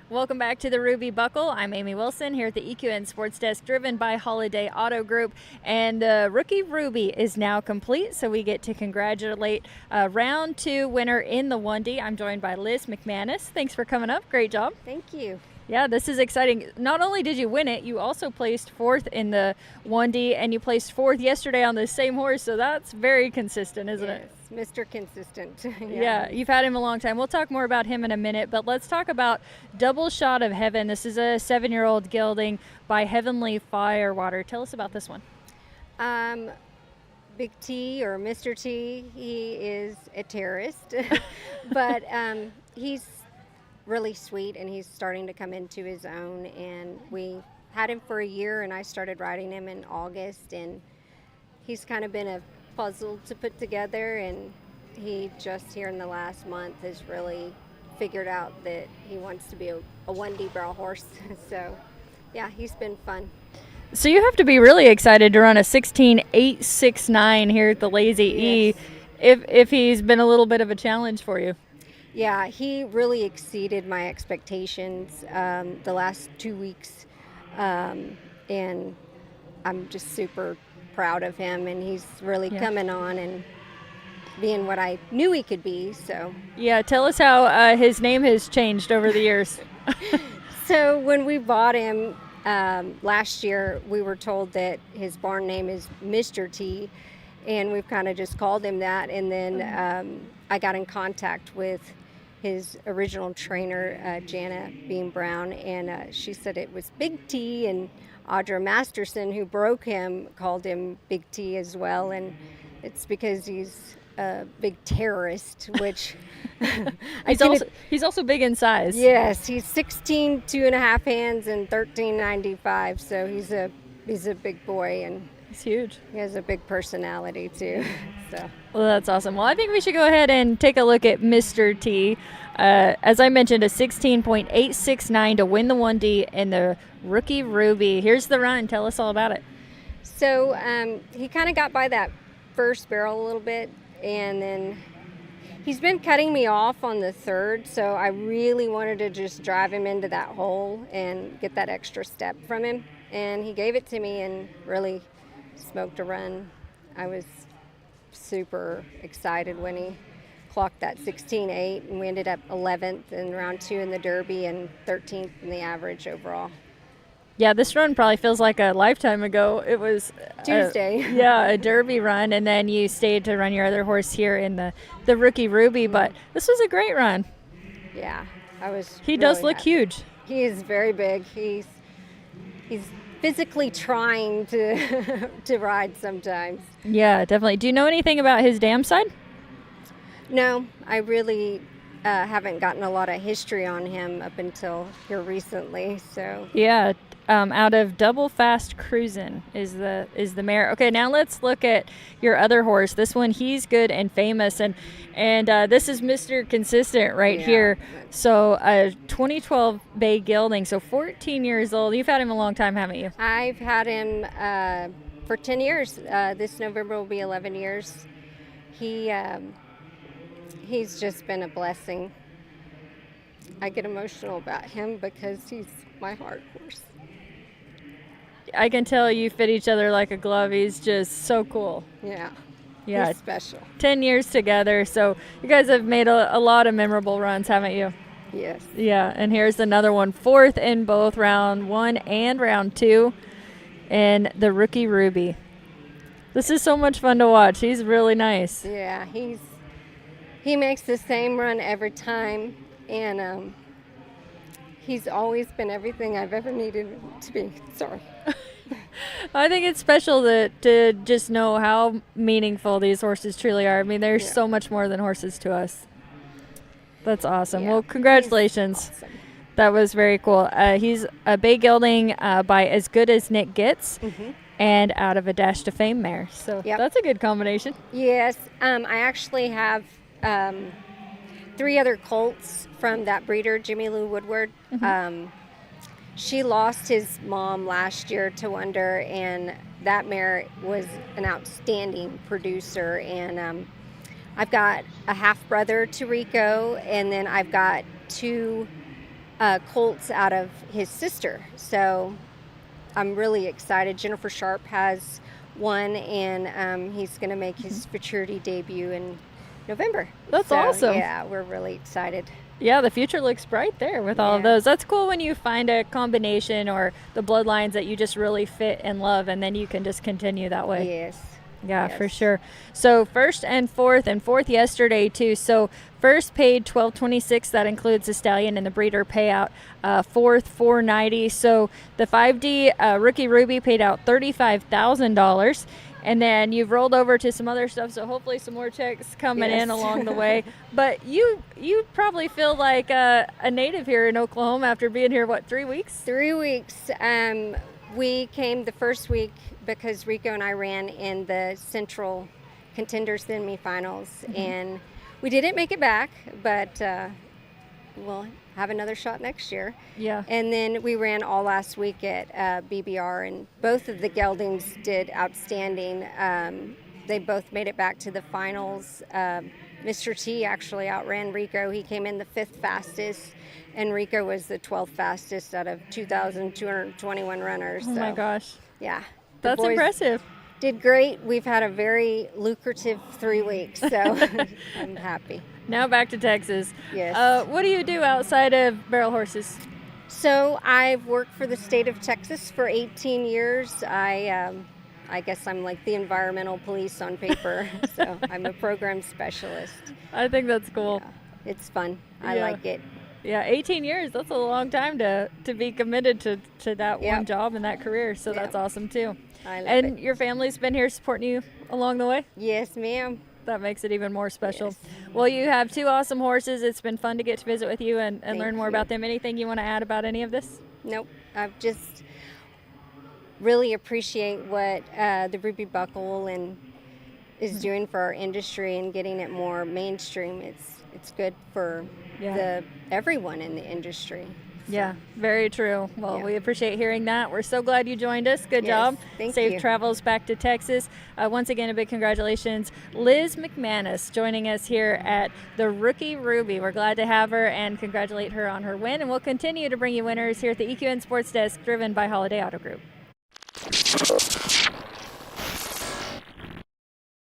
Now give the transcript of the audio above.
Welcome back to the Ruby Buckle. I'm Amy Wilson here at the EQN Sports Desk, driven by Holiday Auto Group. And Rookie Ruby is now complete, so we get to congratulate round 2 winner in the 1D. I'm joined by Liz McManus. Thanks for coming up. Great job. Thank you. Yeah, this is exciting. Not only did you win it, you also placed 4th in the 1D, and you placed 4th yesterday on the same horse, so that's very consistent, isn't it? Yes, Mr. Consistent. Yeah, you've had him a long time. We'll talk more about him in a minute, but let's talk about Double Shot of Heaven. This is a 7-year-old gelding by Heavenly Firewater. Tell us about this one. Big T, or Mr. T, he is a terrorist, but he's really sweet, and he's starting to come into his own. And we had him for a year, and I started riding him in August, and he's kind of been a puzzle to put together, and he just here in the last month has really figured out that he wants to be a 1D barrel horse. So yeah, he's been fun. So you have to be really excited to run a 16.869 here at the Lazy E, if he's been a little bit of a challenge for you. Yeah, he really exceeded my expectations the last 2 weeks, and I'm just super proud of him, and he's really coming on and being what I knew he could be. So yeah, tell us how his name has changed over the years. So when we bought him last year, we were told that his barn name is Mr. T, and we've kind of just called him that. And then I got in contact with his original trainer, Jana Beam Brown, and she said it was Big T, and Audra Masterson, who broke him, called him Big T as well. And it's because he's a big terrorist, which he's also big in size. Yes, he's 16, 2.5 hands, and 13.95. So he's a big boy, and he's huge. He has a big personality too. So. Well, that's awesome. Well, I think we should go ahead and take a look at Mr. T. As I mentioned, a 16.869 to win the 1D in the Rookie Ruby. Here's the run. Tell us all about it. So he kind of got by that first barrel a little bit, and then he's been cutting me off on the 3rd, so I really wanted to just drive him into that hole and get that extra step from him. And he gave it to me and really smoked a run. I was super excited when he clocked that 16.8, and we ended up 11th in round 2 in the Derby and 13th in the average overall. Yeah, this run probably feels like a lifetime ago. It was Tuesday. A Derby run, and then you stayed to run your other horse here in the Rookie Ruby, but this was a great run. Yeah, I was. He does look huge. He is very big. He's physically trying to to ride sometimes. Yeah, definitely. Do you know anything about his dam side? No, I really haven't gotten a lot of history on him up until here recently. So yeah, out of Double Fast Cruisin' is the mare. Okay, now let's look at your other horse. This one, he's good and famous, and this is Mr. Consistent right here. So 2012 Bay Gelding, so 14 years old. You've had him a long time, haven't you? I've had him for 10 years. This November will be 11 years. He's just been a blessing. I get emotional about him because he's my heart horse. I can tell you fit each other like a glove. He's just so cool. Yeah. He's special. 10 years together, so you guys have made a lot of memorable runs, haven't you? Yes. Yeah, and here's another one. 4th in both round 1 and round 2 in the Rookie Ruby. This is so much fun to watch. He's really nice. Yeah, he makes the same run every time, and he's always been everything I've ever needed him to be. Sorry. I think it's special to just know how meaningful these horses truly are. I mean, they're so much more than horses to us. That's awesome. Yeah. Well, congratulations. Awesome. That was very cool. He's a Bay Gelding by As Good As Nick Gets. Mm-hmm. And out of a Dash to Fame mare. So that's a good combination. Yes. I actually have 3 other colts from that breeder, Jimmy Lou Woodward. Mm-hmm. She lost his mom last year to Wonder, and that mare was an outstanding producer. And I've got a half brother to Rico, and then I've got 2 colts out of his sister. So I'm really excited. Jennifer Sharp has one, and he's going to make his futurity debut in November. That's so, awesome. Yeah, we're really excited. Yeah, the future looks bright there with all of those. That's cool when you find a combination or the bloodlines that you just really fit and love, and then you can just continue that way. Yes. Yeah, Yes. for sure. So first and fourth yesterday too. So first paid $12.26. That includes the stallion and the breeder payout. Fourth $4.90. So the 5D Rookie Ruby paid out $35,000. And then you've rolled over to some other stuff, so hopefully some more checks coming in along the way. But you probably feel like a native here in Oklahoma after being here, what, 3 weeks? 3 weeks. We came the first week because Rico and I ran in the Central Contenders semifinals, and we didn't make it back, but we'll have another shot next year. Yeah. And then we ran all last week at BBR, and both of the geldings did outstanding. They both made it back to the finals. Mr. T actually outran Rico. He came in the 5th fastest, and Rico was the 12th fastest out of 2,221 runners. Oh my gosh. Yeah. That's impressive. Did great. We've had a very lucrative 3 weeks, so I'm happy. Now back to Texas. Yes. What do you do outside of barrel horses? So I've worked for the state of Texas for 18 years. I guess I'm like the environmental police on paper. So I'm a program specialist. I think that's cool. Yeah, it's fun. I like it. Yeah, 18 years. That's a long time to be committed to that one job and that career. So that's awesome too. I love and it. Your family's been here supporting you along the way? Yes, ma'am. That makes it even more special. Yes. Well, you have 2 awesome horses. It's been fun to get to visit with you and learn more you. about them. Anything you want to add about any of this? Nope. I've just really appreciate what the Ruby Buckle is doing for our industry and getting it more mainstream. It's good for everyone in the industry. So. Yeah, very true. Well, we appreciate hearing that. We're so glad you joined us. Good job. Thank Safe you. travels back to Texas. Once again, a big congratulations. Liz McManus joining us here at the Rookie Ruby. We're glad to have her and congratulate her on her win. And we'll continue to bring you winners here at the EQN Sports Desk, driven by Holiday Auto Group.